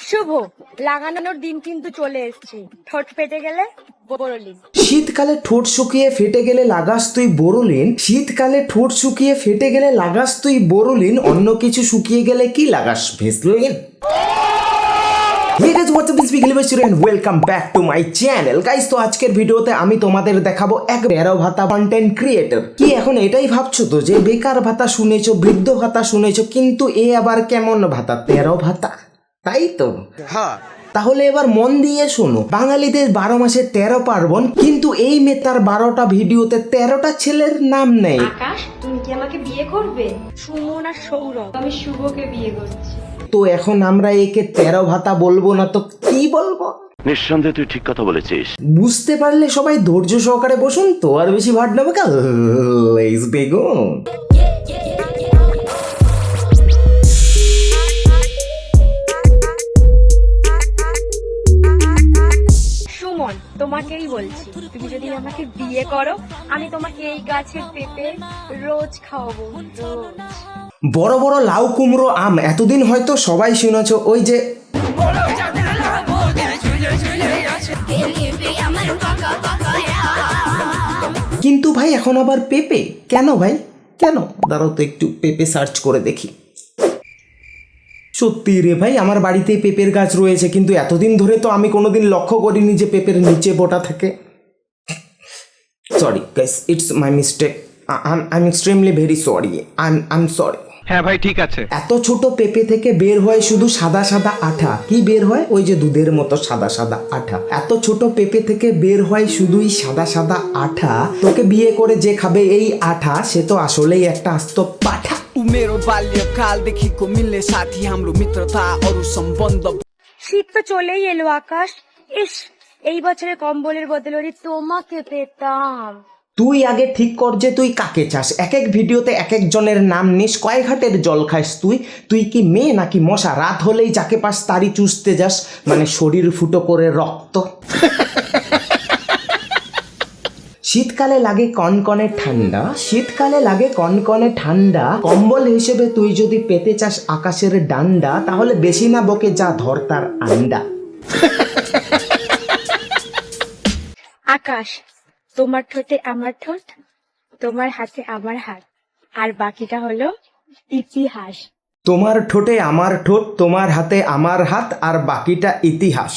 শুভ লাগানোর দিন কিন্তু চলে এসেছে। ঠোঁট ফেটে গেলে বোরোলিন। শীতকালে ঠোঁট শুকিয়ে ফেটে গেলে লাগাস তুই বোরোলিন। শীতকালে ঠোঁট শুকিয়ে ফেটে গেলে লাগাস তুই বোরোলিন। অন্য কিছু শুকিয়ে গেলে কি লাগাস? Vaseline. Hey guys, what's up? It's Big Liver and welcome back to my channel. Guys, তো আজকের ভিডিওতে আমি তোমাদের দেখাবো এক বেরো ভাতা কন্টেন্ট ক্রিয়েটর। কি এখন এটাই ভাবছো তো যে বেকার ভাতা শুনেছো, বৃদ্ধ ভাতা শুনেছো, কিন্তু এ আবার কেমন ভাতা? তেরো ভাতা, তাই তো? হ্যাঁ। তাহলে এবার মন দিয়ে শোনো, বাঙালিদের 12 মাসে 13 পার্বণ, কিন্তু এই মেয়ে তার 12টা ভিডিওতে 13টা ছেলের নাম নেই। আকাশ, তুমি কি আমাকে বিয়ে করবে? সুমন আর সৌরভ। আমি শুভকে বিয়ে করছি। তো এখন আমরা একে 13 ভাতা বলবো না তো কি বলবো? নিঃসন্দেহে তুই ঠিক কথা বলেছিস। বুঝতে পারলে সবাই ধৈর্য সহকারে বসুন, তো আর বেশি ভাট নেবে কাল বেগুন। সুমন, তোমাকেই বলছি, তুমি যদি আমাকে বিয়ে করো, আমি তোমাকে এই গাছের পেঁপে রোজ খাওয়াবো, রোজ। বড় বড় লাউ কুমড়ো আম এতদিন হয়তো সবাই শুনেছ, ওই যে কিন্তু ভাই এখন আবার পেঁপে কেন ভাই, কেন? দাঁড়াও তো একটু পেঁপে সার্চ করে দেখি। সত্যি রে ভাই, আমার বাড়িতে পেঁপের গাছ রয়েছে, কিন্তু এতদিন ধরে তো আমি কোনোদিন লক্ষ্য করিনি যে পেঁপের নিচে বোটা থাকে। Sorry guys, it's my mistake. I am extremely very sorry. I am sorry. হ্যাঁ ভাই, ঠিক আছে। এত ছোট পেঁপে থেকে বের হয় শুধু সাদা সাদা আঠা। কি বের হয়? ওই যে দুধের মতো সাদা সাদা আঠা। এত ছোট পেঁপে থেকে বের হয় শুধুই সাদা সাদা আঠা। তোকে বিয়ে করে যে খাবে এই আঠা, সে তো আসলেই একটা আস্ত পাঠা। मेरो बाल्यकालदेखिको मिल्ने साथी हाम्रो मित्रता अरू सम्बन्ध। শীত তো চলেই এলো আকাশ। ইস, এই বছরে কম্বলের বদলে তোমাকে পেতাম। তুই আগে ঠিক কর যে তুই কাকে চাস। এক এক ভিডিওতে এক একজনের নাম নিস, কয় ঘাটের জল খাস তুই? তুই কি মেয়ে নাকি মশা? রাত হলেই যাকে পাস তারই চুষতে যাস, মানে শরীর ফুটো করে রক্ত। শীতকালে লাগে কনকনে ঠান্ডা, শীতকালে লাগে কনকনে ঠান্ডা। কম্বল হিসেবে তুই যদি পেতে চাস আকাশের ডান্ডা, তাহলে বেশি না বকে যা ধর তার আন্ডা। আকাশ, তোমার ঠোঁটে আমার ঠোঁট, তোমার হাতে আমার হাত, আর বাকিটা হলো ইতিহাস। তোমার ঠোঁটে আমার ঠোঁট, তোমার হাতে আমার হাত, আর বাকিটা ইতিহাস।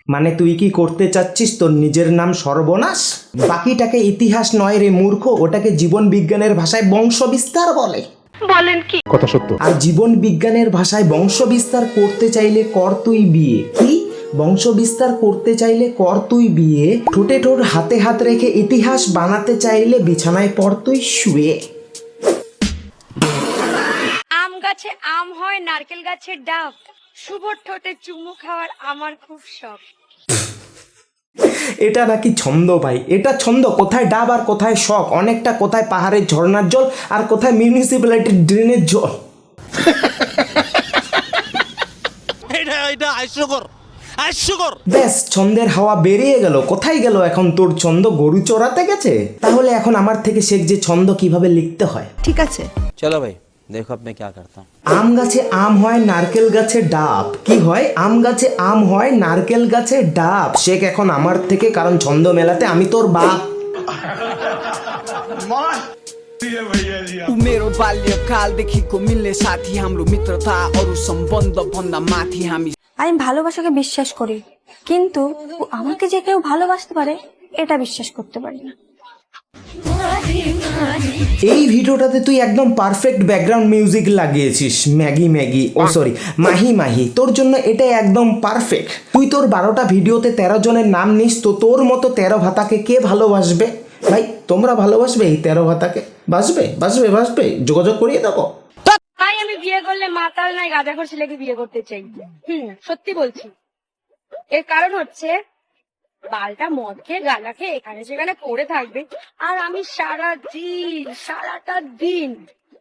মানে তুই কি করতে চাচ্ছিস তোর নিজের নাম সর্বনাশ? বাকিটাকে ইতিহাস নয় রে মূর্খ, ওটাকে জীবন বিজ্ঞানের ভাষায় বংশ বিস্তার বলে। বলেন কি? কথা সত্য। আর জীবন বিজ্ঞানের ভাষায় বংশ বিস্তার করতে চাইলে কর তুই বিয়ে। কি? বংশ বিস্তার করতে চাইলে কর তুই বিয়ে। ঠোঁটে ঠোঁট হাতে হাত রেখে ইতিহাস বানাতে চাইলে বিছানায় পড় তুই শুয়ে। আম গাছে আম হয়, নারকেল গাছের ডাব। শুভর ঠোঁটে চুমু খাওয়ার আমার খুব শখ। এটা নাকি ছন্দ ভাই? এটা ছন্দ? কোথায় ডাব আর কোথায় শখ? অনেকটা কোথায় পাহাড়ের ঝর্ণার জল আর কোথায় মিউনিসিপ্যালিটির ড্রেনের জল। ব্যাস, ছন্দের হাওয়া বেরিয়ে গেল। কোথায় গেল এখন তোর ছন্দ? গরু চড়াতে গেছে? তাহলে এখন আমার থেকে শেখ যে ছন্দ কিভাবে লিখতে হয়। ঠিক আছে, चलो भाई देखो अब मैं क्या करता हूँ। আম গাছে আম হয়, নারকেল গাছে ডাব। কি হয়? আম গাছে আম হয়, নারকেল গাছে ডাব। শেখ এখন আমার থেকে, কারণ ছন্দ মেলাতে আমি তোর বাপ। मेरो बाल्यकालदेखिको मिल्ने साथी हाम्रो मित्रता अरू सम्बन्ध भन्दा माथि हामी। আমি ভালোবাসাকে বিশ্বাস করি, কিন্তু আমাকে যে কেউ ভালোবাসতে পারে এটা বিশ্বাস করতে পারি না। এই ভিডিওটাতে তুই একদম পারফেক্ট ব্যাকগ্রাউন্ড মিউজিক লাগিয়েছিস। Maggi Maggi, oh sorry, Mahi Mahi. তোর জন্য এটা একদম পারফেক্ট। তুই তোর 12টা ভিডিওতে 13 জনের নাম নিস, তো তোর মতো 13 ভাতাকে কে ভালোবাসবে ভাই? তোমরা ভালোবাসবে এই 13 ভাতাকে? বাসবে বাসবে বাসবে, যোগাযোগ করিয়ে দেবো। তাই আমি বিয়ে করলে মাতাল নাই গাঁজাখোর ছেলেকে বিয়ে করতে চাই। সত্যি বলছি। এর কারণ হচ্ছে, বালটা মদ খেয়ে গাঁজা খেয়ে এখানে সেখানে পড়ে থাকবে, আর আমি সারাটা দিন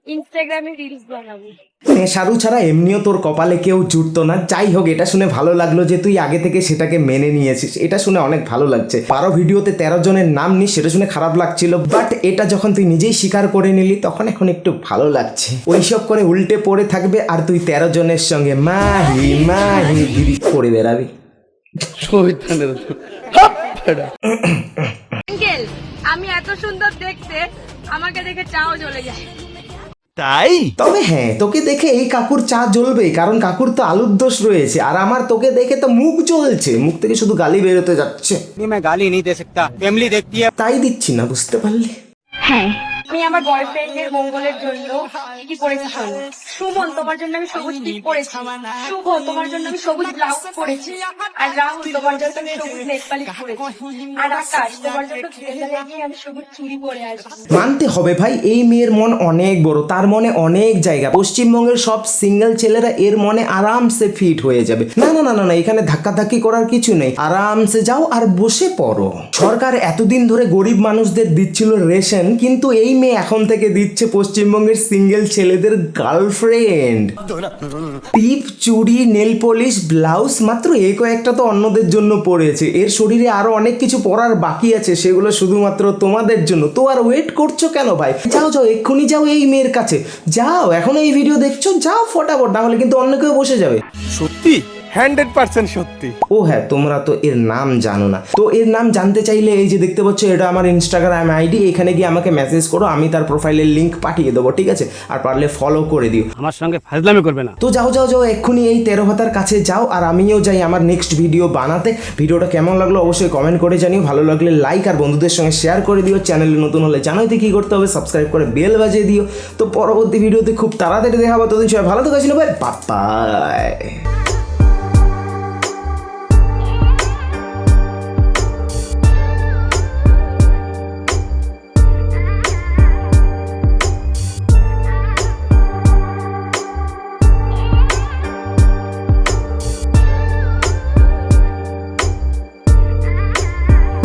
ইনস্টাগ্রামে রিলস বানাবো। নেশারু ছাড়া এমনিও তোর কপালে কেউ জুটতো না। যাই হোক, এটা শুনে ভালো লাগলো যে তুই আগে থেকে সেটাকে মেনে নিয়েছিস। এটা শুনে অনেক ভালো লাগছে। 12 ভিডিওতে 13 জনের নাম নিস, সেটা শুনে খারাপ লাগছিল, বাট এটা যখন তুই নিজেই স্বীকার করে নিলি তখন এখন একটু ভালো লাগছে। ওইসব করে উল্টে পড়ে থাকবে আর তুই 13 জনের সঙ্গে মাহি মাহি দিদি করে বেড়াবি। আঙ্কেল, আমি এত সুন্দর দেখতে, আমাকে দেখে চাও জ্বলে যায়। তবে হ্যাঁ, তোকে দেখে এই কাকুর চা জ্বলবেই, কারণ কাকুর তো আলুর দোষ রয়েছে, আর আমার তোকে দেখে তো মুখ জ্বলছে, মুখ থেকে শুধু গালি বেরোতে যাচ্ছে। मैं गाली नहीं दे सकता, फैमिली देखती है। তাই দিচ্ছি না, বুঝতে পারলি? আমি আমার বয়ফ্রেন্ডের মঙ্গলের জন্য কি পরেছি শোনো। সুমন, তোমার জন্য আমি সবুজ টিপ পরেছি। শুভ, তোমার জন্য আমি সবুজ ব্লাউজ পরেছি। আর রাহুল, তোমার জন্য আমি সবুজ নেকপালিশ পরেছি। আর আকাশ, তোমার জন্য ভেতরে গিয়ে আমি সবুজ চুড়ি পরে আসবো। মানতে হবে ভাই, এই মেয়ের মন অনেক বড়, তার মনে অনেক জায়গা। পশ্চিমবঙ্গের সব সিঙ্গেল ছেলেরা এর মনে আরামসে ফিট হয়ে যাবে। না না না না না, এখানে ধাক্কাধাক্কি করার কিছু নেই, আরামসে যাও আর বসে পড়ো। সরকার এতদিন ধরে গরিব মানুষদের দিচ্ছিল রেশন, কিন্তু এই মেয়ে এখন থেকে দিচ্ছে পশ্চিমবঙ্গের সিঙ্গেল ছেলেদের গার্লফ্রেন্ড। টিপ, চুড়ি, নেল পলিশ, ব্লাউজ, মাত্র এই কয়েকটা তো অন্যদের জন্য পড়েছে। এর শরীরে আরো অনেক কিছু পরার বাকি আছে, সেগুলো শুধুমাত্র তোমাদের জন্য। তো আর ওয়েট করছো কেন ভাই? যাও যাও, এক্ষুনি যাও এই মেয়ের কাছে, যাও। এখন এই ভিডিও দেখছো, যাও ফটাফট, না হলে কিন্তু অন্য কেউ বসে যাবে। সত্যি 100% সত্যি। ও হ্যাঁ, তোমরা তো এর নাম জানো না। তো এর নাম জানতে চাইলে এই যে দেখতে পাচ্ছ, এটা আমার ইনস্টাগ্রাম আইডি। এখানে গিয়ে আমাকে মেসেজ করো, আমি তার প্রোফাইলের লিংক পাঠিয়ে দেবো, ঠিক আছে? আর পারলে ফলো করে দিও। আমার সঙ্গে ফাজলামি করবে না। তো যাও যাও যাও, এক্ষুনি এই 13 ভাতার কাছে যাও, আর আমিও যাই আমার নেক্সট ভিডিও বানাতে। ভিডিওটা কেমন লাগলো অবশ্যই কমেন্ট করে জানিও। ভালো লাগলে লাইক আর বন্ধুদের সঙ্গে শেয়ার করে দিও। চ্যানেলে নতুন হলে জানোই তো কী করতে হবে, সাবস্ক্রাইব করে বেল বাজিয়ে দিও। তো পরবর্তী ভিডিওতে খুব তাড়াতাড়ি দেখা হবে। ততদিন সবাই ভালো থাকো, বাই বাই।